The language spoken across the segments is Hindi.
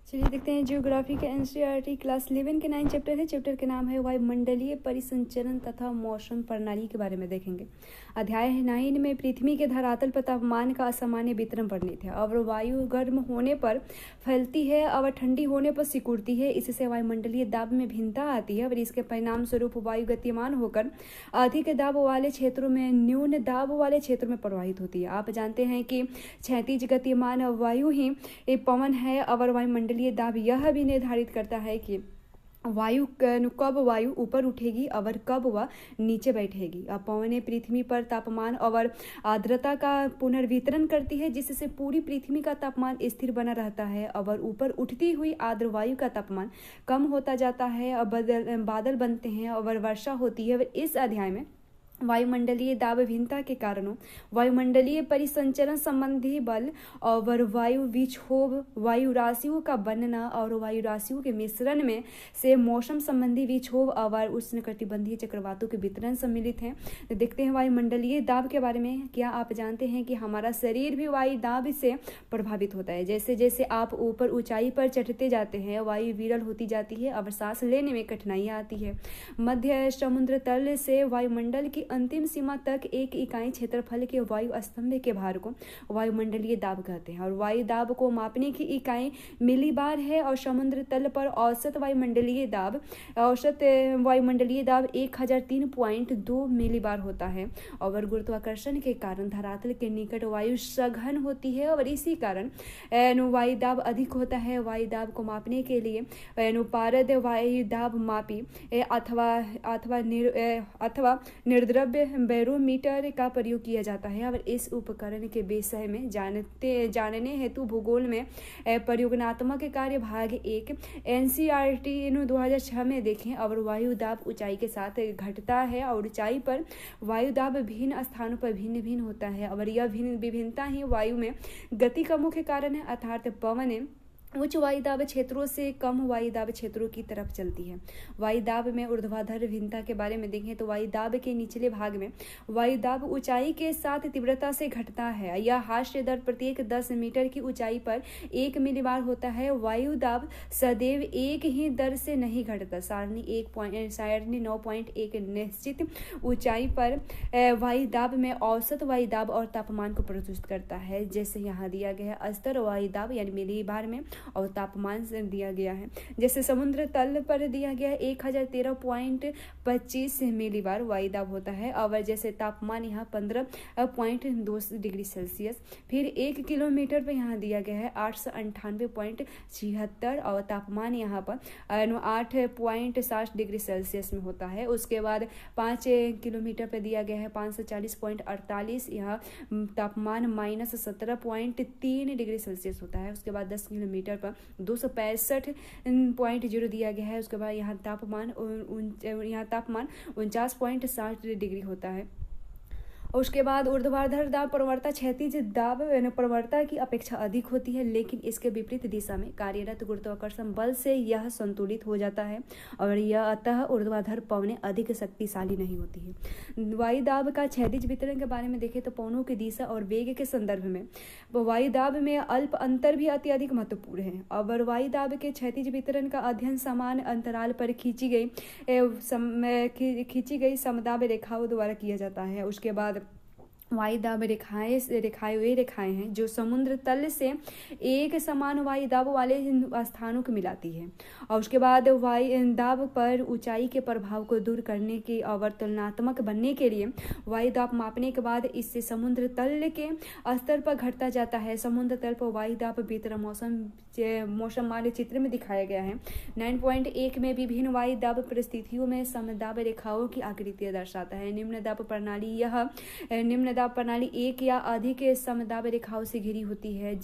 चलिए देखते हैं ज्योग्राफी के एनसीईआरटी क्लास 11 के 9 चैप्टर है। चैप्टर के नाम है वायुमंडलीय परिसंचरण तथा मौसम प्रणाली के बारे में देखेंगे। अध्याय 9 में पृथ्वी के धरातल पर तापमान का असामान्य वितरण वर्णित है। और वायु गर्म होने पर फैलती है और ठंडी होने पर सिकुड़ती है। इससे वायुमंडलीय दाब में भिन्नता आती है और इसके परिणाम स्वरूप वायु गतिमान होकर अधिक दाब वाले क्षेत्रों में न्यून दाब वाले क्षेत्रों में प्रवाहित होती है। आप जानते हैं कि क्षैतिज गतिमान वायु ही पवन है और वायुमंडलीय दाब यह भी निर्धारित करता है कि कब वायु ऊपर उठेगी और कब वह नीचे बैठेगी। अब पवनें पृथ्वी पर तापमान और आर्द्रता का पुनर्वितरण करती है, जिससे पूरी पृथ्वी का तापमान स्थिर बना रहता है और ऊपर उठती हुई आर्द्र वायु का तापमान कम होता जाता है और बादल बनते हैं और वर्षा होती है। इस अध्याय में वायुमंडलीय दाब भिन्नता के कारणों, वायुमंडलीय परिसंचरण संबंधी बल और वायु विक्षोभ, वायु राशियों का बनना और वायु राशियों के मिश्रण में से मौसम संबंधी विक्षोभ और उष्णकटिबंधीय चक्रवातों के वितरण सम्मिलित हैं। तो देखते हैं वायुमंडलीय दाब के बारे में। क्या आप जानते हैं कि हमारा शरीर भी वायु दाब से प्रभावित होता है। जैसे जैसे आप ऊपर ऊंचाई पर चढ़ते जाते हैं, वायु विरल होती जाती है और सांस लेने में कठिनाइयाँ आती है। मध्य समुद्र तल से वायुमंडल की अंतिम सीमा तक एक इकाई क्षेत्रफल के वायु स्तंभ के भार को वायुमंडलीय दाब कहते हैं। और वायु दाब को मापने की इकाई मिलीबार है। और समुद्र तल पर औसत वायुमंडलीय दाब 1003.2 मिलीबार होता है। और गुरुत्वाकर्षण के कारण धरातल के निकट वायु सघन होती है और इसी कारण वायु दाब अधिक होता है। वायु दाब को मापने के लिए पारद वायु दाब मापी अथवा निर्द्रव्य बैरोमीटर का प्रयोग किया जाता है। और इस उपकरण के विषय में जानने हेतु भूगोल में प्रयोगात्मक कार्य भाग 1 एनसीईआरटी 2006 में देखें। और वायु दाब ऊंचाई के साथ घटता है और ऊंचाई पर वायु दाब भिन्न स्थानों पर भिन्न भिन्न होता है। और यह विभिन्नता ही वायु में गति का मुख्य कारण है, अर्थात पवन उच्च वायुदाब क्षेत्रों से कम वायुदाब क्षेत्रों की तरफ चलती है। वायुदाब में ऊर्ध्वाधर भिन्नता के बारे में देखें तो वायुदाब के निचले भाग में वायुदाब ऊंचाई के साथ तीव्रता से घटता है। यह हास्य दर प्रत्येक 10 मीटर की ऊंचाई पर 1 मिलीबार होता है। वायुदाब सदैव एक ही दर से नहीं घटता। सारणी 9.1 निश्चित ऊंचाई पर वायुदाब में औसत वायुदाब और तापमान को प्रदर्शित करता है। जैसे यहाँ दिया गया है अस्तर वायुदाब यानी मिलीबार में और तापमान से दिया गया है। जैसे समुद्र तल पर दिया गया है 1013.25 मिलीबार वायुदाब होता है। और जैसे तापमान यहाँ 15.2 डिग्री सेल्सियस। फिर 1 किलोमीटर पर यहाँ दिया गया है 898.76 और तापमान यहाँ पर 8.7 डिग्री सेल्सियस में होता है। उसके बाद 5 किलोमीटर पर दिया गया है 540.48, यहाँ तापमान -17.3 डिग्री सेल्सियस होता है। उसके बाद 10 किलोमीटर पर 265.0 दिया गया है। उसके बाद यहाँ तापमान 49.60 डिग्री होता है। और उसके बाद ऊर्ध्वाधर दाब प्रवणता क्षैतिज दाब प्रवणता की अपेक्षा अधिक होती है, लेकिन इसके विपरीत दिशा में कार्यरत गुरुत्वाकर्षण बल से यह संतुलित हो जाता है और यह अतः ऊर्ध्वाधर पवनें अधिक शक्तिशाली नहीं होती है। वायुदाब का क्षैतिज वितरण के बारे में देखें तो पवनों की दिशा और वेग के संदर्भ में वायुदाब में अल्प अंतर भी अत्यधिक महत्वपूर्ण है। और वायुदाब के क्षैतिज वितरण का अध्ययन समान अंतराल पर खींची गई समदाब रेखाओं द्वारा किया जाता है। उसके बाद वायुदाब रेखाएं हैं जो समुद्र तल से एक समान वायुदाब वाले स्थानों को मिलाती है। और उसके बाद वायुदाब पर ऊंचाई के प्रभाव को दूर करने के और तुलनात्मक बनने के लिए वायुदाब मापने के बाद इससे समुद्र तल के स्तर पर घटता जाता है। समुद्र तल पर वायुदाब वितरण मौसम वाले चित्र में दिखाया गया है। 9.1 में विभिन्न वायुदाब परिस्थितियों में समदाब रेखाओं की आकृतियां दर्शाता है। निम्न दाब प्रणाली एक या अधिक समदाब रेखाओं से घिरी होती है,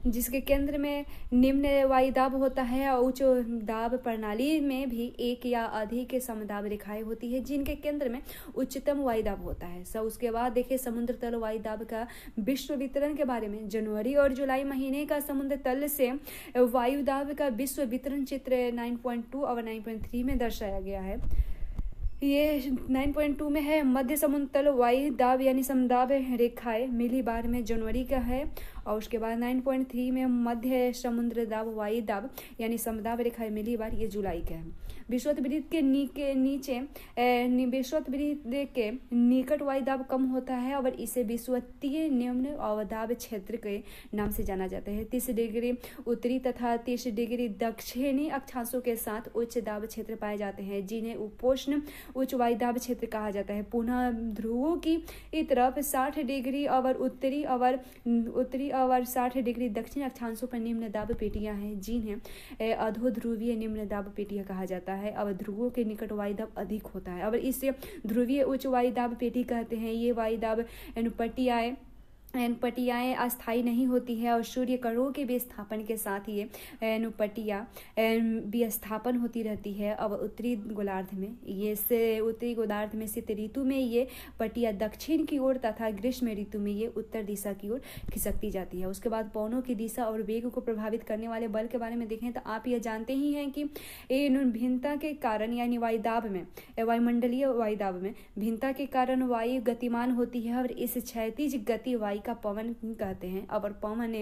जिसके केंद्र में निम्न वायुदाब होता है। और उच्च दाब प्रणाली में भी एक या अधिक समदाब रेखाएं होती है, जिनके केंद्र में उच्चतम वायुदाब होता है। उसके बाद देखिए समुद्र तल वायुदाब का विश्व वितरण के बारे में। जनवरी और जुलाई महीने का समुद्र तल से वायुदाब का विश्व वितरण चित्र 9.2 और 9.3 में दर्शाया गया है। ये 9.2 में है। मध्य समुद्र तल वायुदाब यानी समदाब रेखाएं मिलीबार में जनवरी का है और उसके बाद 9.3 में मध्य समुद्र दाब वायु दाब यानी समदाब रेखा मिली बार, ये जुलाई का है। विषुववृत्त के नीचे विषुववृत्त के निकट वायु दाब कम होता है और इसे विषुवतीय निम्न अवदाब क्षेत्र के नाम से जाना जाता है। 30 डिग्री उत्तरी तथा 30 डिग्री दक्षिणी अक्षांशों के साथ उच्च दाब क्षेत्र पाए जाते हैं, जिन्हें उपोष्ण उच्च वायु दाब क्षेत्र कहा जाता है। पुनः ध्रुवों की तरफ 60 डिग्री और उत्तरी और 60 डिग्री दक्षिण अक्षांशों पर निम्न दाब पेटियां हैं, जिन्हें अधोध्रुवीय निम्न दाब पेटियां कहा जाता है। अब ध्रुवों के निकट वायु दाब अधिक होता है और इसे ध्रुवीय उच्च वायु दाब पेटी कहते हैं। ये वायु दाब पट्टियाएँ अस्थायी नहीं होती है और सूर्य कणों के विस्थापन के साथ ये पट्टियाँ विस्थापन होती रहती है। अब उत्तरी गोलार्ध में शीत ऋतु में ये पट्टियाँ दक्षिण की ओर तथा ग्रीष्म ऋतु में ये उत्तर दिशा की ओर खिसकती जाती है। उसके बाद पवनों की दिशा और वेग को प्रभावित करने वाले बल के बारे में देखें तो आप यह जानते ही हैं कि इन भिन्नता के कारण यानी वायुमंडलीय वायुदाब में भिन्नता के कारण वायु गतिमान होती है और इस क्षैतिज गति वायु का पवन कहते हैं। और पवन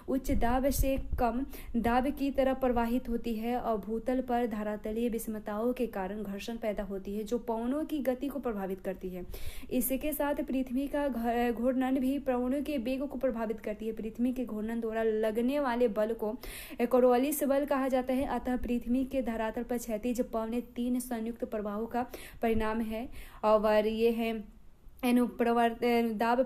उच्च दाब से कम दाब की तरफ प्रवाहित होती है और भूतल पर धरातलीय विषमताओं के कारण घर्षण पैदा होती है, जो पवनों की गति को प्रभावित करती है। इसके साथ पृथ्वी का घूर्णन भी पवनों के वेग को प्रभावित करती है। पृथ्वी के घूर्णन द्वारा लगने वाले बल को कोरवालिस बल कहा जाता है। अतः पृथ्वी के धरातल पर क्षैतिज पवन 3 संयुक्त प्रभावों का परिणाम है और ये है दाब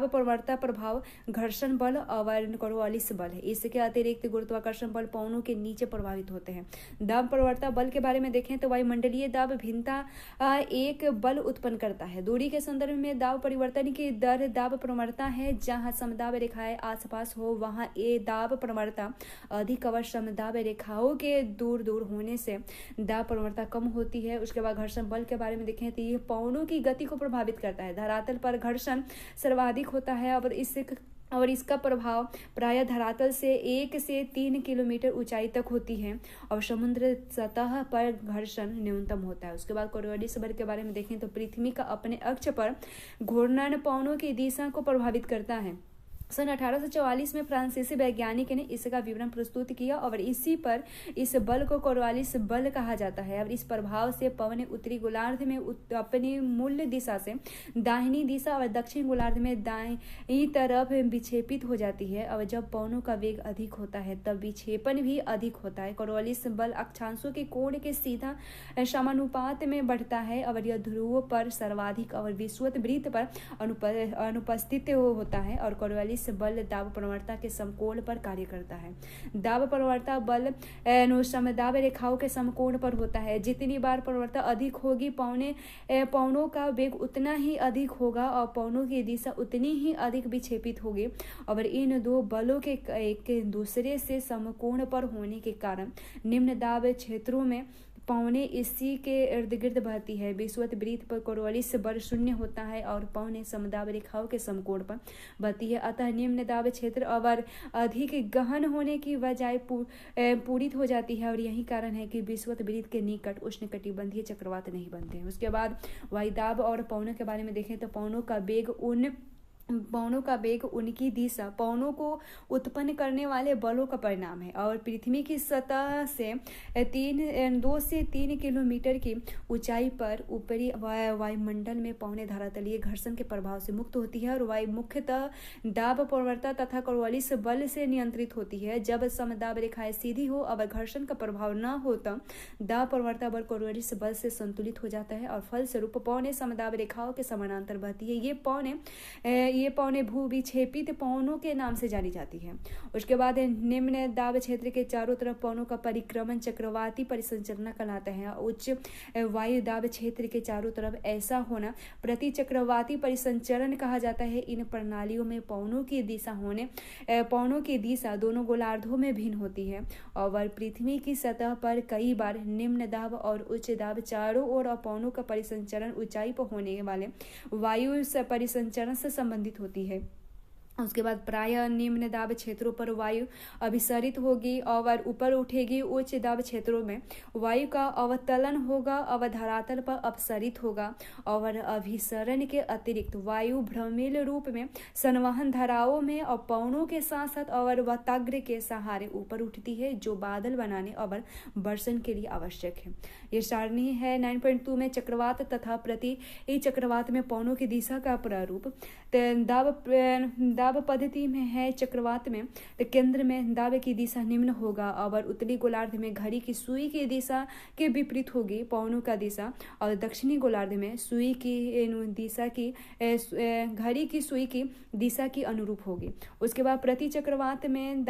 प्रवणता प्रभाव, घर्षण बल और कोरवालिस बल है। इसके अतिरिक्त गुरुत्वाकर्षण बल पवनों के नीचे प्रभावित होते हैं। दाब प्रवणता बल के बारे में देखें तो वायुमंडलीय दाब भिन्नता एक बल उत्पन्न करता है। दूरी के संदर्भ में दाब परिवर्तन की दर दाब प्रवणता है। जहां समदाब रेखाएं आसपास हो वहां ये दाब प्रवणता अधिक और समदाब रेखाओं के दूर होने से दाब प्रवणता कम होती है। उसके बाद घर्षण बल के बारे में देखें तो ये पवनों की गति को प्रभावित करता है। धरातल पर घर्षण सर्वाधिक होता है और इसका प्रभाव प्रायः धरातल से 1 से 3 किलोमीटर ऊंचाई तक होती है और समुद्र सतह पर घर्षण न्यूनतम होता है। उसके बाद कोरवालिस बल के बारे में देखें तो पृथ्वी का अपने अक्ष पर घूर्णन पवनों की दिशा को प्रभावित करता है। सन 1844 में फ्रांसीसी वैज्ञानिक ने इसका विवरण प्रस्तुत किया और इस बल को कोरवालिस बल कहा जाता है। और इस प्रभाव से पवन उत्तरी गोलार्ध में अपनी मूल दिशा से दाहिनी दिशा और दक्षिण गोलार्ध में दाईं तरफ विक्षेपित हो जाती है। और जब पवनों का वेग अधिक होता है तब विक्षेपण भी अधिक होता है। कोरवालिस बल अक्षांशों के कोण के सीधा समानुपात में बढ़ता है और यह ध्रुवों पर सर्वाधिक और विषुववृत्त पर अनुपस्थित होता है। और कोरवालिस बल दाब प्रवणता के समकोण पर कार्य करता है। दाब प्रवणता बल समदाब रेखाओं के समकोण पर होता है। जितनी बार प्रवणता अधिक होगी पवनों का वेग उतना ही अधिक होगा और पवनों की दिशा उतनी ही अधिक विक्षेपित होगी। और इन दो बलों के एक दूसरे से समकोण पर होने के कारण निम्न दाब क्षेत्रों में पवने इसी के इर्द गिर्द बहती है। विषुववृत्त पर कोरवालिस बल 0 होता है और पवने समदाब रेखाओं के समकोण पर बहती है। अतः निम्न दाब क्षेत्र और अधिक गहन होने की बजाय पूरित हो जाती है और यही कारण है कि विषुववृत्त के निकट उष्णकटिबंधीय चक्रवात नहीं बनते हैं। उसके बाद वायुदाब और पवनों के बारे में देखें तो पवनों का वेग उनकी दिशा पवनों को उत्पन्न करने वाले बलों का परिणाम है। और पृथ्वी की सतह से 2 से 3 किलोमीटर की ऊंचाई पर ऊपरी वायुमंडल में पवने धरातलीय घर्षण के प्रभाव से मुक्त होती है और वायु मुख्यतः दाब प्रवणता तथा कोरवालिस बल से नियंत्रित होती है। जब समदाब रेखाएं सीधी हो और घर्षण का प्रभाव न हो तब दाब प्रवणता बल कोरवालिस बल से संतुलित हो जाता है और फलस्वरूप पवने समदाब रेखाओं के समानांतर बहती है। ये पवने भू विक्षेपित पवनों के नाम से जानी जाती है। उसके बाद निम्न दाब क्षेत्र के चारों तरफ पवनों का परिक्रमण चक्रवाती परिसंचरण कहलाता है। उच्च वायु दाब क्षेत्र के चारों तरफ ऐसा होना प्रति चक्रवाती परिसंचरण कहा जाता है। इन प्रणालियों में पवनों की दिशा दोनों गोलार्धों में भिन्न होती है और पृथ्वी की सतह पर कई बार निम्न दाब और उच्च दाब चारों ओर पवनों का परिसंचरण ऊंचाई पर होने वाले वायु परिसंचरण से संबंधित होती है। उसके बाद प्रायः निम्न दाब क्षेत्रों पर वायु अभिसरित होगी और ऊपर उठेगी। उच्च दाब क्षेत्रों में वायु का अवतलन होगा और धरातल पर अपसरित होगा। और अभिसरण के अतिरिक्त वायु भ्रमिल रूप में संवहन धाराओं में और पवनों के साथ साथ और वाताग्र के सहारे ऊपर उठती है, जो बादल बनाने और वर्षण के लिए आवश्यक है। ये सारणी है 9.2 में चक्रवात तथा प्रति चक्रवात में पवनों की दिशा का प्रारूप। दाब पद्धति में है चक्रवात में तो केंद्र में दाब की दिशा निम्न होगा और उत्तरी गोलार्ध में घड़ी की सुई की दिशा के विपरीत होगी पवनों का दिशा, और दक्षिणी गोलार्ध में सुई की दिशा की घड़ी की सुई की दिशा की अनुरूप होगी। उसके बाद प्रति चक्रवात में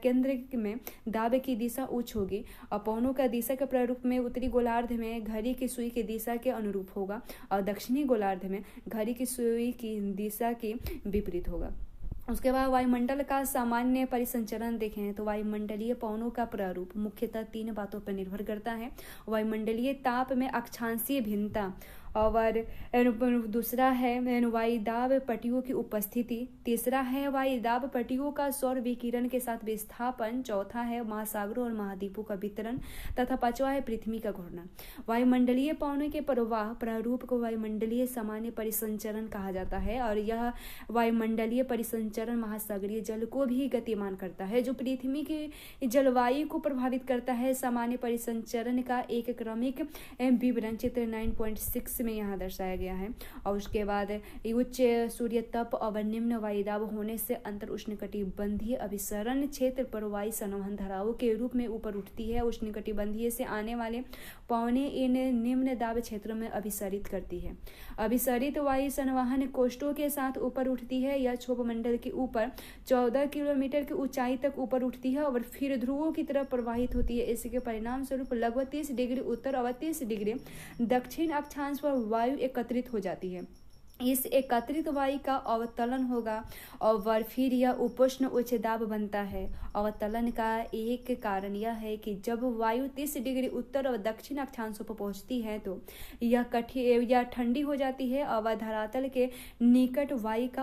केंद्र में दाब की दिशा उच्च होगी और पवनों का दिशा के प्रारूप में उत्तरी गोलार्ध में घड़ी की सुई की दिशा के अनुरूप होगा और दक्षिणी गोलार्ध में घड़ी की सुई की दिशा के विपरीत होगा। उसके बाद वायुमंडल का सामान्य परिसंचरण देखें तो वायुमंडलीय पवनों का प्रारूप मुख्यतः 3 बातों पर निर्भर करता है। वायुमंडलीय ताप में अक्षांशीय भिन्नता, और दूसरा है वायुदाब पट्टियों की उपस्थिति, तीसरा है वायुदाब पट्टियों का सौर विकिरण के साथ विस्थापन, चौथा है महासागरों और महाद्वीपों का वितरण तथा पांचवा है पृथ्वी का घूर्णन। वायुमंडलीय पवनों के प्रवाह प्रारूप को वायुमंडलीय सामान्य परिसंचरण कहा जाता है और यह वायुमंडलीय परिसंचरण महासागरीय जल को भी गतिमान करता है, जो पृथ्वी की जलवायु को प्रभावित करता है। सामान्य परिसंचरण का एक क्रमिक विवरण चित्र 9.6 में यहाँ दर्शाया गया है। और उसके बाद उच्च सूर्य तप और निम्न वायुदाब होने से अंतर उष्णकटिबंधीय अभिसरण क्षेत्र पर वायु संवहन धाराओं के रूप में ऊपर उठती है। उष्णकटिबंधीय से आने वाले पवनें इन निम्न दाब क्षेत्रों में अभिसरित करती है। अभिसरित वायु संवहन कोष्ठों के साथ ऊपर उठती है। यह क्षोभमंडल के ऊपर 14 किलोमीटर की ऊंचाई तक ऊपर उठती है और फिर ध्रुवों की तरफ प्रवाहित होती है। इसके परिणाम स्वरूप लगभग 30 डिग्री उत्तर और 30 डिग्री दक्षिण अक्षांश पर वायु एकत्रित हो जाती है। इस एकत्रित वायु का अवतलन होगा और फिर यह उपोष्ण उच्च दाब बनता है। अवतलन का एक कारण यह है कि जब वायु 30 डिग्री उत्तर और दक्षिण अक्षांशों पर पहुंचती है तो यह ठंडी हो जाती है और धरातल के निकट वायु का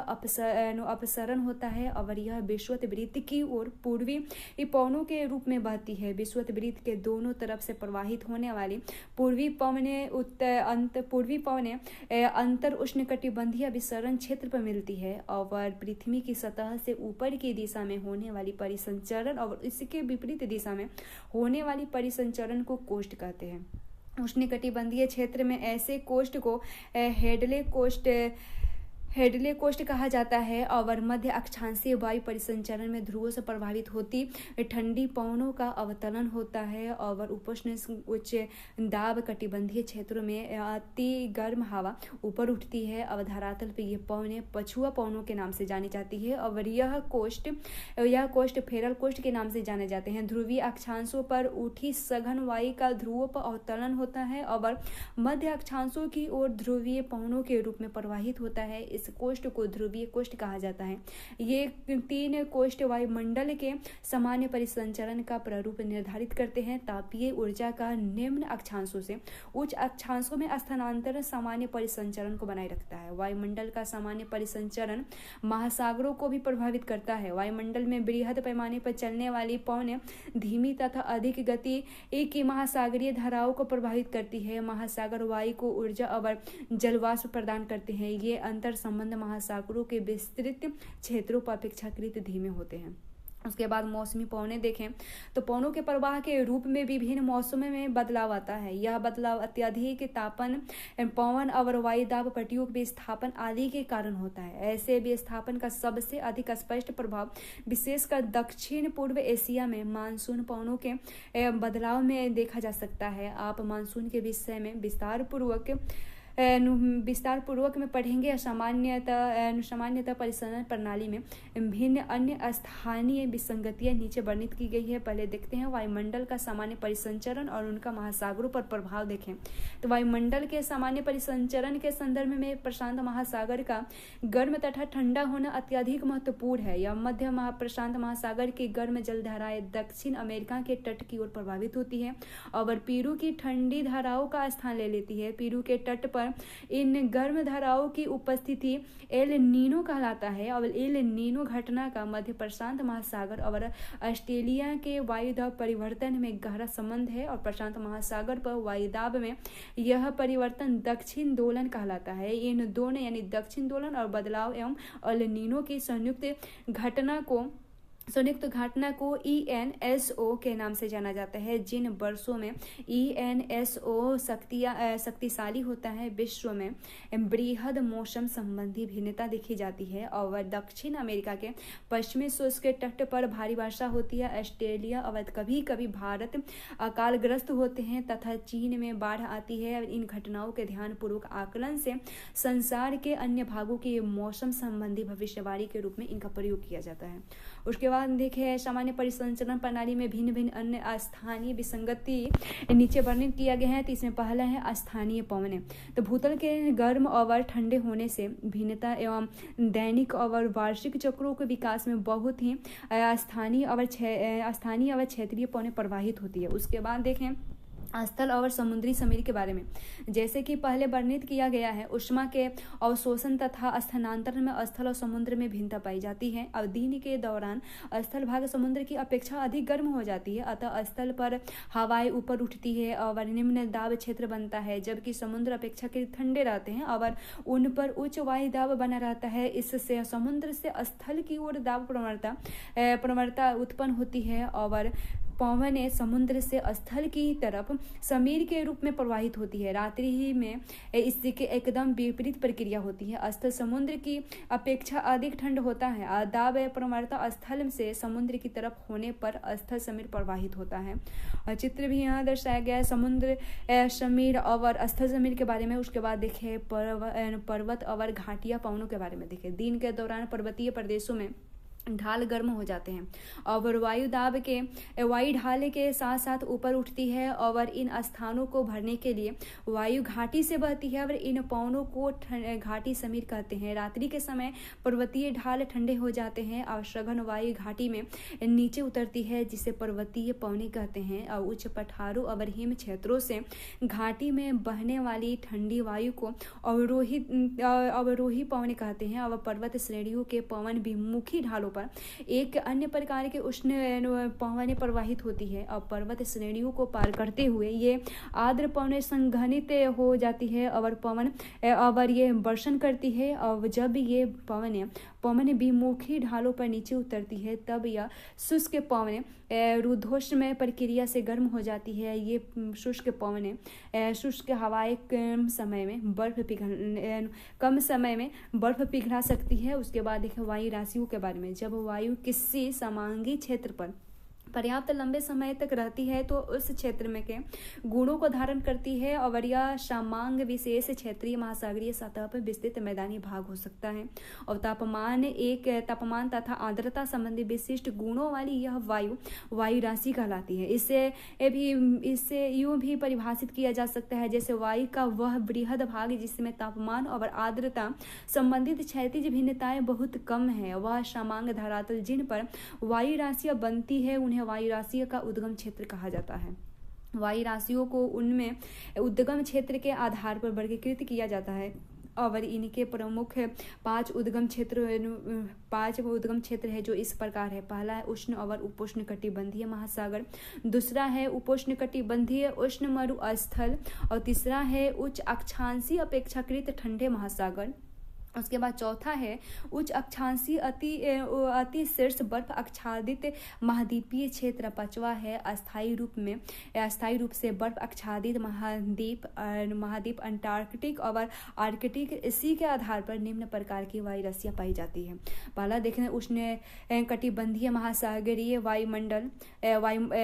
अपसरण होता है और यह विषुवत वृत्त की ओर पूर्वी पवनों के रूप में बहती है। विषुवत वृत्त के दोनों तरफ से प्रवाहित होने वाली पूर्वी पवनें अंतर उष्णकटिबंधीय अभिसरण क्षेत्र पर मिलती है और पृथ्वी की सतह से ऊपर की दिशा में होने वाली परिसंचरण और इसके विपरीत दिशा में होने वाली परिसंचरण को कोष्ठ कहते हैं। उष्णकटिबंधीय क्षेत्र में ऐसे कोष्ठ को हेडले कोष्ठ कहा जाता है और मध्य अक्षांशीय वायु परिसंचरण में ध्रुवों से प्रभावित होती ठंडी पवनों का अवतरण होता है और उपोष्ण उच्च दाब कटिबंधीय क्षेत्रों में अति गर्म हवा ऊपर उठती है और धरातल पर ये पवनें पछुआ पवनों के नाम से जानी जाती है और यह कोष्ठ फेरल कोष्ठ के नाम से जाने जाते हैं। ध्रुवीय अक्षांशों पर उठी सघन वायु का ध्रुवों पर अवतरण होता है और मध्य अक्षांशों की ओर ध्रुवीय पवनों के रूप में प्रवाहित होता है। इस कोष्ठ को ध्रुवीय कोष्ठ कहा जाता है। ये 3 कोष्ठ वायुमंडल के सामान्य परिसंचरण का प्रारूप निर्धारित करते हैं। तापीय ऊर्जा का निम्न अक्षांशों से उच्च अक्षांशों में स्थानांतरण सामान्य परिसंचरण को बनाए रखता है। वायुमंडल का सामान्य परिसंचरण महासागरों को भी प्रभावित करता है। वायुमंडल में बृहद पैमाने पर चलने वाली पवनें धीमी तथा अधिक गति की महासागरीय धाराओं को प्रभावित करती है। महासागर वायु को ऊर्जा और जलवाष्प प्रदान करते हैं। ये अंतर संबंध महासागरों के विस्तृत क्षेत्रों पर अपेक्षाकृत धीमे होते हैं। उसके बाद मौसमी पवनें देखें तो पवनों के प्रवाह के रूप में विभिन्न मौसमों में बदलाव आता है। यह बदलाव अत्यधिक तापन, पवन और वायुदाब पट्टियों के विस्थापन आदि के कारण होता है। ऐसे विस्थापन का सबसे अधिक स्पष्ट प्रभाव विशेषकर दक्षिण पूर्व एशिया में मानसून पवनों के बदलाव में देखा जा सकता है। आप मानसून के विषय में विस्तार पूर्वक में पढ़ेंगे। सामान्यतः परिसंचरण प्रणाली में भिन्न अन्य स्थानीय विसंगतियां नीचे वर्णित की गई है। पहले देखते हैं वायुमंडल का सामान्य परिसंचरण और उनका महासागरों पर प्रभाव देखें। तो वायुमंडल के सामान्य परिसंचरण के संदर्भ में प्रशांत महासागर का गर्म तथा ठंडा होना अत्यधिक महत्वपूर्ण है। यह मध्य प्रशांत महासागर की गर्म जलधाराएं दक्षिण अमेरिका के तट की ओर प्रभावित होती है और पेरू की ठंडी धाराओं का स्थान ले लेती है। पेरू के तट पर पर इन गर्म धाराओं की उपस्थिति एल नीनो कहलाता है। और एल नीनो घटना का मध्य प्रशांत महासागर और ऑस्ट्रेलिया के वायुदाब परिवर्तन में गहरा संबंध है। और प्रशांत महासागर पर वायुदाब में यह परिवर्तन दक्षिण दोलन कहलाता है। इन दोनों यानी दक्षिण दोलन और बदलाव एवं एल नीनो की संयुक्त घटना को ENSO के नाम से जाना जाता है। जिन वर्षों में ENSO शक्तिशाली होता है, विश्व में बृहद मौसम संबंधी भिन्नता देखी जाती है। और दक्षिण अमेरिका के पश्चिमी शुष्क के तट पर भारी वर्षा होती है। ऑस्ट्रेलिया और कभी कभी भारत अकालग्रस्त होते हैं तथा चीन में बाढ़ आती है। इन घटनाओं के ध्यानपूर्वक आकलन से संसार के अन्य भागों की मौसम संबंधी भविष्यवाणी के रूप में इनका प्रयोग किया जाता है। उसके बाद देखें सामान्य परिसंचरण प्रणाली में भिन्न भिन्न अन्य स्थानीय विसंगति नीचे वर्णित किया गया है। तो इसमें पहला है स्थानीय पवनें। तो भूतल के गर्म और ठंडे होने से भिन्नता एवं दैनिक और वार्षिक चक्रों के विकास में बहुत ही स्थानीय और क्षेत्रीय पवनें प्रवाहित होती है। उसके बाद देखें स्थल और समुद्री समीर के बारे में। जैसे कि पहले वर्णित किया गया है, उष्मा के अवशोषण तथा स्थानांतरण में स्थल और समुद्र में भिन्नता पाई जाती है। और दिन के दौरान स्थल भाग समुद्र की अपेक्षा अधिक गर्म हो जाती है, अतः स्थल पर हवाएं ऊपर उठती है और निम्न दाब क्षेत्र बनता है, जबकि समुद्र अपेक्षाकृत ठंडे रहते हैं और उन पर उच्च वायु दाब बना रहता है। इससे समुद्र से स्थल की ओर दाब प्रवणता उत्पन्न होती है और पवनें समुद्र से स्थल की तरफ समीर के रूप में प्रवाहित होती है। रात्रि ही में इसके एकदम विपरीत प्रक्रिया होती है। स्थल समुद्र की अपेक्षा अधिक ठंड होता है। दाब प्रवणता स्थल से समुद्र की तरफ होने पर स्थल समीर प्रवाहित होता है। और चित्र भी यहाँ दर्शाया गया है समुद्र समीर और स्थल समीर के बारे में। उसके बाद देखें पर्वत और घाटिया पवनों के बारे में। देखें दिन के दौरान पर्वतीय प्रदेशों में ढाल गर्म हो जाते हैं और वायु ढाल के साथ साथ ऊपर उठती है और इन स्थानों को भरने के लिए वायु घाटी से बहती है और इन पवनों को घाटी समीर कहते हैं। रात्रि के समय पर्वतीय ढाल ठंडे हो जाते हैं और सघन वायु घाटी में नीचे उतरती है, जिसे पर्वतीय पवनें कहते हैं। और उच्च पठारों और हिम क्षेत्रों से घाटी में बहने वाली ठंडी वायु को अवरोही पवनें कहते हैं। और पर्वत श्रेणियों के पवन विमुखी ढालों पर एक अन्य प्रकार के उष्ण पवनें प्रवाहित होती है और पर्वत श्रेणियों को पार करते हुए ये आर्द्र पवनें संघनित हो जाती है और ये वर्षण करती है। और जब ये पवनें विमुखी ढालों पर नीचे उतरती है, तब यह शुष्क पवनें रुद्धोष्म प्रक्रिया से गर्म हो जाती है। ये शुष्क हवाएं कम समय में बर्फ पिघला सकती है। उसके बाद देखें वायु राशियों के बारे में। जब वायु किसी समांगी क्षेत्र पर पर्याप्त लंबे समय तक रहती है तो उस क्षेत्र में के गुणों को धारण करती है और यह सामांग विशेष क्षेत्रीय महासागरीय सतह पर विस्तृत मैदानी भाग हो सकता है। और तापमान तथा आर्द्रता संबंधी विशिष्ट गुणों वाली यह वायु राशि कहलाती है। इससे यूं भी परिभाषित किया जा सकता है जैसे वायु का वह बृहद भाग जिसमें तापमान और आर्द्रता संबंधित क्षैतिज भिन्नताएं बहुत कम है, वह सामांग धरातल जिन पर वायु राशियां बनती है उन्हें वायु राशि का उद्गम क्षेत्र कहा जाता है। वायु राशियों को उनमें उद्गम क्षेत्र के आधार पर वर्गीकृत किया जाता है और इनके प्रमुख 5 उद्गम क्षेत्र है जो इस प्रकार है। पहला है उष्ण और उपोष्ण कटिबंधीय महासागर, दूसरा है उपोष्ण कटिबंधीय उष्ण मरुस्थल और तीसरा है उच्च अक्षांशीय अपेक्षाकृत ठंडे महासागर। उसके बाद चौथा है उच्च अक्षांशीय अति शीर्ष बर्फ आच्छादित महाद्वीपीय क्षेत्र। पांचवा है अस्थायी रूप से बर्फ आच्छादित महाद्वीप अंटार्कटिक और आर्कटिक। इसी के आधार पर निम्न प्रकार की वायु राशियां पाई जाती है। पहला देखें उष्ण कटिबंधीय महासागरीय वायुमंडल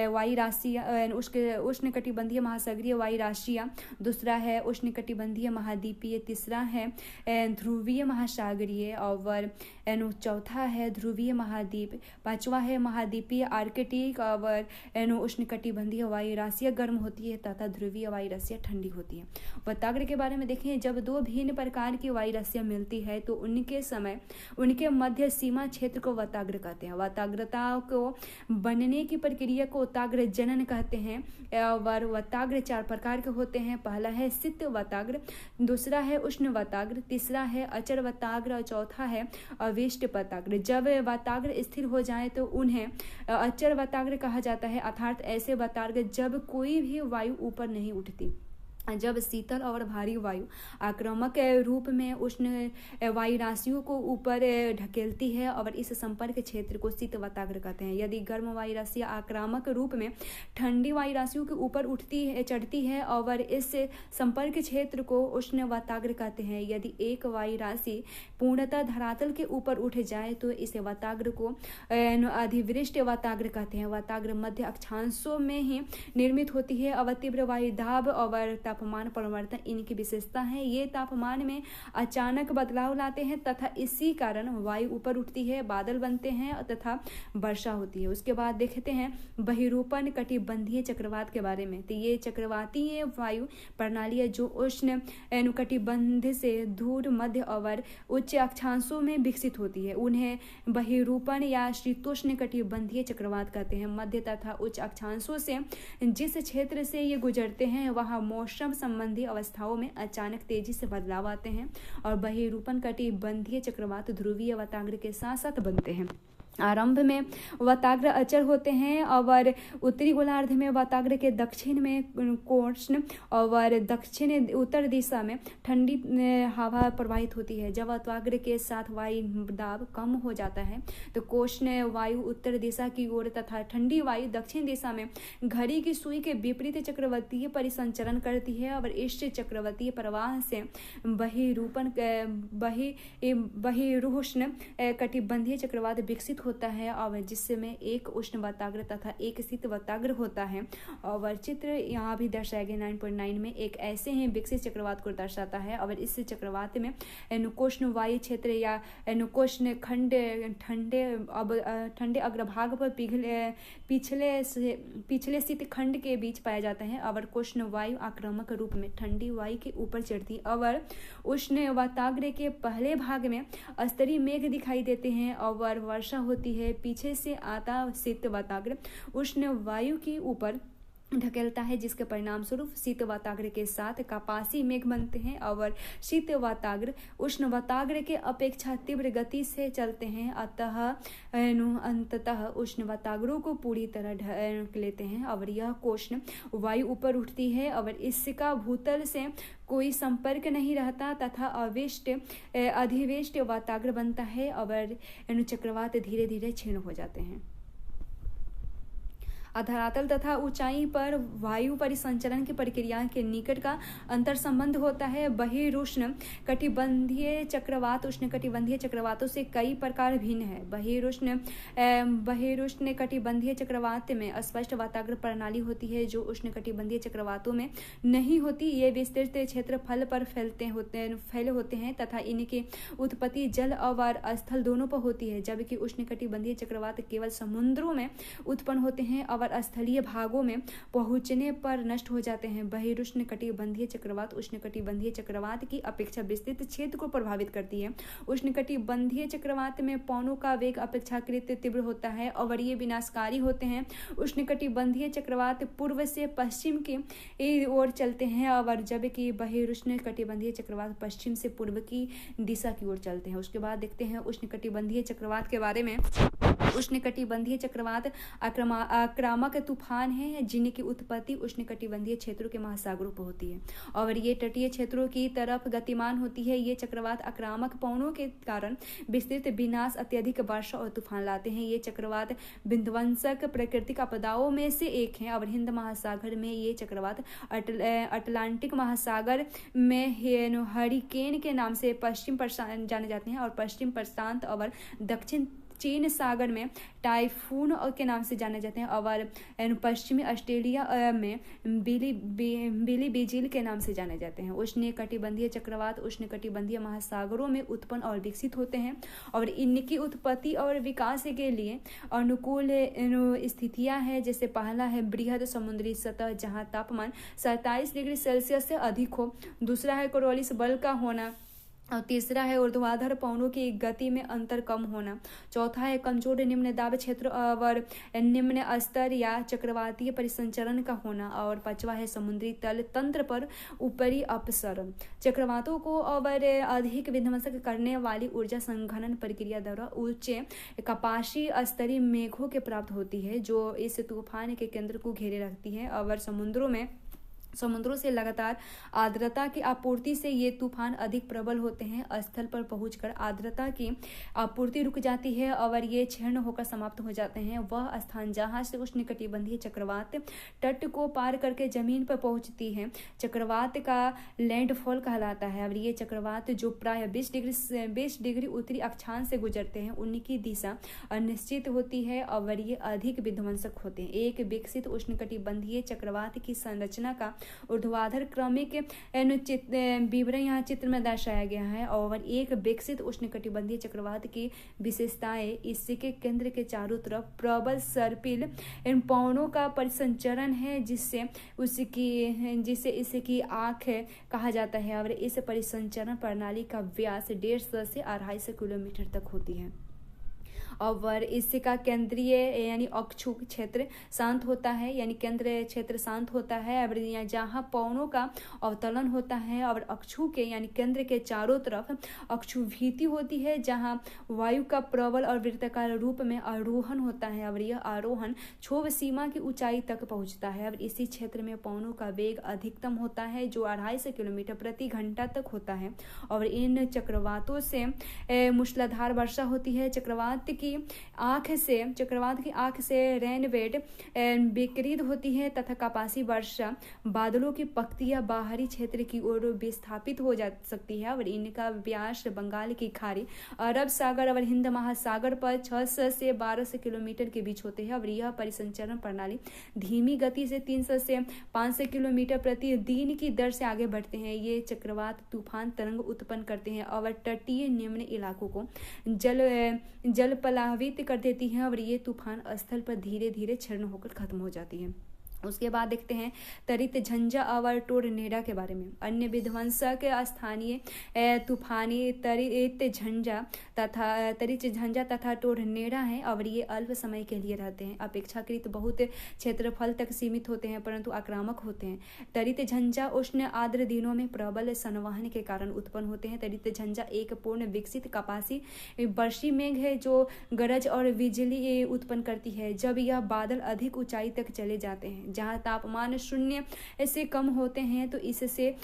वायु राशियां उष्ण कटिबंधीय महासागरीय वायु राशियां, दूसरा है उष्ण कटिबंधीय महाद्वीपीय, तीसरा है ध्रुवीय ध्रुवीय महासागरीय, और चौथा है ध्रुवीय महाद्वीप, पांचवा है महाद्वीपीय आर्कटिक, और उष्णकटिबंधीय वायु राशियाँ गर्म होती है तथा ध्रुवीय वायु राशियाँ ठंडी होती है। वाताग्र के बारे में देखें, जब दो भिन्न प्रकार की वायु राशियाँ मिलती है तो उनके मध्य सीमा क्षेत्र को वाताग्र कहते हैं। वाताग्रता को बनने की प्रक्रिया को वाताग्र जनन कहते हैं। और वाताग्र 4 प्रकार के होते हैं। पहला है शीत वाताग्र, दूसरा है उष्ण वाताग्र, तीसरा है अचर वाताग्र और चौथा है अविष्ट वाताग्र। जब वाताग्र स्थिर हो जाए तो उन्हें अचर वाताग्र कहा जाता है, अर्थात ऐसे वाताग्र जब कोई भी वायु ऊपर नहीं उठती। जब शीतल और भारी वायु आक्रामक रूप में उष्ण वायु राशियों को ऊपर ढकेलती है और इस संपर्क क्षेत्र को शीत वाताग्र कहते हैं। यदि गर्म वायु राशि आक्रामक रूप में ठंडी वायु राशियों के ऊपर चढ़ती है और इस संपर्क क्षेत्र को उष्ण वाताग्र कहते हैं। यदि एक वायु राशि पूर्णतः धरातल के ऊपर उठ जाए तो इस वाताग्र को अधिवृष्ट वाताग्र कहते हैं। वाताग्र मध्य अक्षांशों में ही निर्मित होती है और तीव्र वायु दाब और तापमान परिवर्तन इनकी विशेषता है। ये तापमान में अचानक बदलाव लाते हैं तथा इसी कारण वायु ऊपर उठती है, बादल बनते हैं तथा वर्षा होती है। उसके बाद देखते हैं बहिरूपण कटिबंधीय चक्रवात के बारे में। तो ये चक्रवातीय वायु प्रणाली है जो उष्ण कटिबंध से दूर मध्य और उच्च अक्षांशों में विकसित होती है। उन्हें बहिरूपण या शीतोष्ण कटिबंधीय चक्रवात कहते हैं। मध्य तथा उच्च अक्षांशों से जिस क्षेत्र से ये गुजरते हैं वहाँ मौसम संबंधी अवस्थाओं में अचानक तेजी से बदलाव आते हैं और बहिरूपण कटिबंधीय चक्रवात ध्रुवीय वाताग्र के साथ साथ बनते हैं। आरंभ में वाताग्र अचर होते हैं और उत्तरी गोलार्ध में वाताग्र के दक्षिण में कोष्ण और दक्षिण उत्तर दिशा में ठंडी हवा प्रवाहित होती है। जब वाताग्र के साथ वायु दाब कम हो जाता है तो कोष्ण वायु उत्तर दिशा की ओर तथा ठंडी वायु दक्षिण दिशा में घड़ी की सुई के विपरीत चक्रवातीय परिसंचरण करती है और इस चक्रवातीय प्रवाह से बहिरूष्ण कटिबंधीय चक्रवात विकसित होता है और जिसमें एक उष्ण वाताग्र तथा एक शीत वाताग्र होता है। और चित्र यहाँ भी दर्शाया गया 9.9 में एक ऐसे ही विकसित चक्रवात को दर्शाता है और इस चक्रवात में नुकोष्ण वायु क्षेत्र या नुकोष्ण खंड ठंडे अग्रभाग पर पिछले शीत खंड के बीच पाया जाता है और कोष्ण वायु आक्रामक रूप में ठंडी वायु के ऊपर चढ़ती और उष्ण वाताग्र के पहले भाग में स्तरीय मेघ दिखाई देते हैं और वर्षा होती है। पीछे से आता शीत वाताग्र उष्ण वायु के ऊपर ढकेलता है जिसके परिणाम स्वरूप शीत वाताग्र के साथ कपासी मेघ बनते हैं और शीत वाताग्र उष्ण वाताग्र के अपेक्षा तीव्र गति से चलते हैं। अंततः उष्ण वाताग्रों को पूरी तरह ढक लेते हैं और यह कोष्ण वायु ऊपर उठती है और इसका भूतल से कोई संपर्क नहीं रहता तथा अधिवेष्ट वाताग्र बनता है और चक्रवात धीरे धीरे क्षीण हो जाते हैं। धरातल तथा ऊंचाई पर वायु परिसंचरण की प्रक्रिया के निकट का अंतर संबंध होता है। बहिरूष्ण कटिबंधीय चक्रवात उष्ण कटिबंधीय चक्रवातों से कई प्रकार भिन्न है। बहिरूष्ण कटिबंधीय चक्रवात में स्पष्ट वाताग्र प्रणाली होती है जो उष्ण कटिबंधीय चक्रवातों में नहीं होती। ये विस्तृत क्षेत्रफल पर फैले होते हैं तथा इनकी उत्पत्ति जल और स्थल दोनों पर होती है, जबकि उष्ण कटिबंधीय चक्रवात केवल समुद्रों में उत्पन्न होते हैं और स्थलीय भागों में पहुंचने पर नष्ट हो जाते हैं। बहिरूष्ण कटिबंधीय चक्रवात उष्ण कटिबंधीय चक्रवात की अपेक्षा विस्तृत क्षेत्र को प्रभावित करती है। उष्ण कटिबंधीय चक्रवात में पवनों का वेग अपेक्षाकृत तीव्र होता है और ये विनाशकारी होते हैं। उष्ण कटिबंधीय चक्रवात पूर्व से पश्चिम की ओर चलते हैं और जबकि बहिरूष्ण कटिबंधीय चक्रवात पश्चिम से पूर्व की दिशा की ओर चलते हैं। उसके बाद देखते हैं उष्ण कटिबंधीय चक्रवात के बारे में। उष्ण कटिबंधीय चक्रवात आक्रामक तूफान है जिनकी उत्पत्ति उष्ण कटिबंधीय क्षेत्रों के महासागरों पर होती है और ये तटीय क्षेत्रों की तरफ गतिमान होती है। ये चक्रवात आक्रामक पवनों के कारण विस्तृत विनाश, अत्यधिक वर्षा और तूफान लाते हैं। ये चक्रवात विध्वंसक प्राकृतिक आपदाओं में से एक है और हिंद महासागर में ये चक्रवात अटलांटिक महासागर में हरिकेन के नाम से पश्चिम प्रशांत जाने जाते हैं और पश्चिम प्रशांत और दक्षिण चीन सागर में टाइफून के नाम से जाने जाते हैं और पश्चिमी ऑस्ट्रेलिया में बिली बिजिल के नाम से जाने जाते हैं। उष्णकटिबंधीय चक्रवात उष्णकटिबंधीय महासागरों में उत्पन्न और विकसित होते हैं और इनकी उत्पत्ति और विकास के लिए अनुकूल स्थितियां हैं। जैसे पहला है बृहद समुद्री सतह जहां तापमान 27 डिग्री सेल्सियस से अधिक हो, दूसरा है कोरोलिस बल का होना और तीसरा है ऊर्ध्वाधर पवनों की गति में अंतर कम होना, चौथा है कमजोर निम्न दाब क्षेत्र और निम्न स्तर या चक्रवातीय परिसंचरण का होना और पांचवा है समुद्री तल तंत्र पर ऊपरी अपसरण। चक्रवातों को और अधिक विध्वंसक करने वाली ऊर्जा संघनन प्रक्रिया द्वारा उच्च कपाशी स्तरीय मेघों के प्राप्त होती है जो इस तूफान के केंद्र को घेरे रखती है और समुद्रों से लगातार आर्द्रता की आपूर्ति से ये तूफान अधिक प्रबल होते हैं। स्थल पर पहुंचकर आर्द्रता की आपूर्ति रुक जाती है और ये क्षीण होकर समाप्त हो जाते हैं। वह स्थान जहां से उष्णकटिबंधीय चक्रवात तट को पार करके जमीन पर पहुंचती है चक्रवात का लैंडफॉल कहलाता है। और ये चक्रवात जो प्राय 20 डिग्री उत्तरी अक्षांश से गुजरते हैं उनकी दिशा अनिश्चित होती है और ये अधिक विध्वंसक होते हैं। एक विकसित उष्णकटिबंधीय चक्रवात की संरचना का ऊर्ध्वाधर क्रमिक विवरण यहाँ चित्र में दर्शाया गया है और एक विकसित उष्णकटिबंधीय चक्रवात की विशेषताएं इसके केंद्र के चारों तरफ प्रबल सर्पिल पवनों का परिसंचरण है जिससे इसकी आंख कहा जाता है और इस परिसंचरण प्रणाली का व्यास 150 से 250 किलोमीटर तक होती है और इसका केंद्रीय यानी अक्षु क्षेत्र शांत होता है यानी केंद्र क्षेत्र शांत होता है और जहाँ पवनों का अवतरण होता है और अक्षु के यानी केंद्र के चारों तरफ अक्षुभीति होती है जहाँ वायु का प्रबल और वृत्ताकार रूप में आरोहण होता है और यह आरोहण क्षोभ सीमा की ऊंचाई तक पहुंचता है और इसी क्षेत्र में पवनों का वेग अधिकतम होता है जो 250 किलोमीटर प्रति घंटा तक होता है और इन चक्रवातों से मूसलाधार वर्षा होती है। चक्रवात की आंख से रेनवेट विकृत होती है तथा कपासी वर्षा बादलों की पंक्तियां बाहरी क्षेत्र की ओर विस्थापित हो जा सकती है और इनका व्यास बंगाल की खाड़ी अरब सागर और हिंद महासागर पर 600 से 1200 किलोमीटर के बीच होते हैं और यह परिसंचरण प्रणाली धीमी गति से 300 से 500 किलोमीटर प्रति दिन की दर से आगे बढ़ते हैं। ये चक्रवात तूफान तरंग उत्पन्न करते हैं और तटीय निम्न इलाकों को जल प्लावित कर देती हैं और ये तूफान स्थल पर धीरे धीरे क्षीण होकर खत्म हो जाती है। उसके बाद देखते हैं तरित झंझा और टोरनेडा के बारे में। अन्य विध्वंसक स्थानीय तूफानी तरित झंझा तथा टोरनेडा हैं और ये अल्प समय के लिए रहते हैं। अपेक्षाकृत बहुत क्षेत्रफल तक सीमित होते हैं परंतु आक्रामक होते हैं। तरित झंझा उष्ण आर्द्र दिनों में प्रबल संवहन के कारण उत्पन्न होते हैं। तरित झंझा एक पूर्ण विकसित कपासी वर्षी मेघ है जो गरज और बिजली उत्पन्न करती है जब यह बादल अधिक ऊंचाई तक चले जाते हैं। जहाँ तापमान 0 से कम होते हैं तो इससे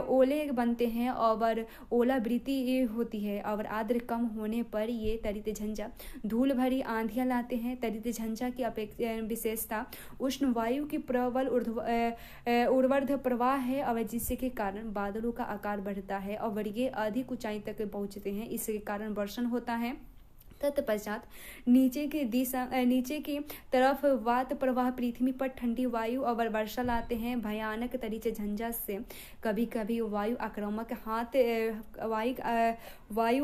ओले बनते हैं और ओलावृष्टि होती है और आर्द्र कम होने पर ये तरित झंझा धूल भरी आंधियां लाते हैं। तरित झंझा की विशेषता उष्ण वायु की प्रबल ऊर्ध्वाधर प्रवाह है और जिसके कारण बादलों का आकार बढ़ता है और ये अधिक ऊंचाई तक पहुंचते हैं। इसके कारण वर्षण होता है। तत्पश्चात नीचे की तरफ वात प्रवाह पृथ्वी पर ठंडी वायु और वर्षा लाते हैं। भयानक तरित झंझा से कभी कभी वायु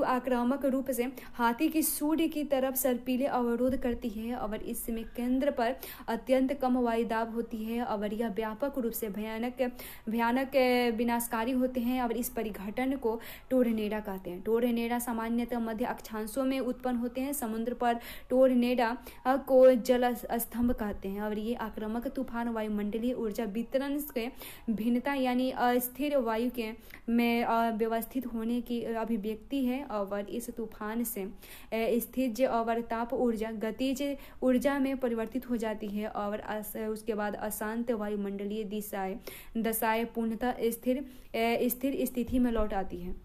आक्रामक रूप से हाथी की सूंड की तरफ सर्पिले अवरोध करती है और इसमें केंद्र पर अत्यंत कम वायु दाब होती है और यह व्यापक रूप से भयानक विनाशकारी होते हैं और इस परिघटन को टोरनेडा कहते हैं। टोरनेडा सामान्यतः मध्य अक्षांशों में उत्पन्न होते हैं। समुद्र पर टोरनेडा को जल स्तंभ कहते हैं और ये आक्रामक तूफान वायुमंडलीय ऊर्जा वितरण के भिन्नता यानी अस्थिर वायु के में व्यवस्थित होने की अभिव्यक्ति है और इस तूफान से स्थिर और ताप ऊर्जा गतिज ऊर्जा में परिवर्तित हो जाती है और उसके बाद अशांत वायुमंडलीय दशाएं पूर्णतः स्थिर स्थिति में लौट आती है।